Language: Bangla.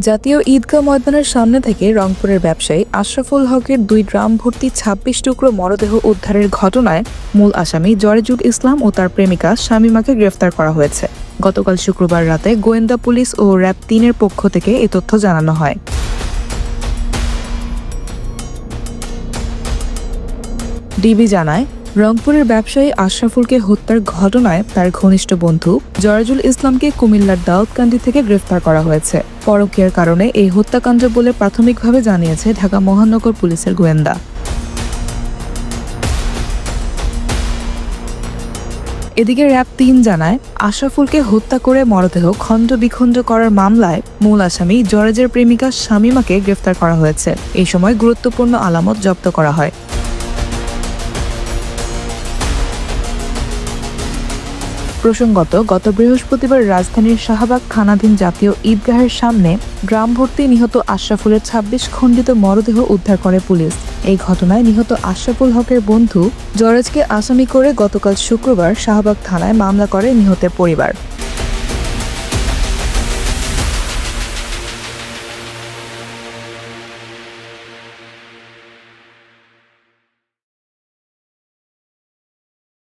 জাতীয় ঈদগাহ ময়দানের সামনে থেকে রংপুরের ব্যবসায়ী আশরাফুল হকের 2 ড্রাম ভর্তি 26 টুকরো মরদেহ উদ্ধারের ঘটনায় মূল আসামি জরেজুল ইসলাম ও তার প্রেমিকা শামীমাকে গ্রেফতার করা হয়েছে। গতকাল শুক্রবার রাতে গোয়েন্দা পুলিশ ও র্যাব 3-এর পক্ষ থেকে এই তথ্য জানানো হয়। ডিবি জানায়, রংপুরের ব্যবসায়ী আশরাফুলকে হত্যার ঘটনায় তার ঘনিষ্ঠ বন্ধু জরেজুল ইসলামকে কুমিল্লার দাউদকান্দি থেকে গ্রেফতার করা হয়েছে। পরকীয়ার কারণে এই হত্যাকাণ্ড বলে প্রাথমিকভাবে জানিয়েছে ঢাকা মহানগর পুলিশের গোয়েন্দা। এদিকে র্যাব 3 জানায়, আশরাফুলকে হত্যা করে মরদেহ খণ্ড বিখণ্ড করার মামলায় মূল আসামি জরেজের প্রেমিকা শামীমাকে গ্রেফতার করা হয়েছে। এই সময় গুরুত্বপূর্ণ আলামত জব্দ করা হয়। প্রসঙ্গত, গত বৃহস্পতিবার রাজধানীর শাহবাগ থানাধীন জাতীয় ঈদগাহের সামনে ড্রাম ভর্তি নিহত আশরাফুলের 26 খণ্ডিত মরদেহ উদ্ধার করে পুলিশ। এই ঘটনায় নিহত আশরাফুল হকের বন্ধু জরেজকে আসামি করে গতকাল শুক্রবার শাহবাগ থানায় মামলা করে নিহতের পরিবার।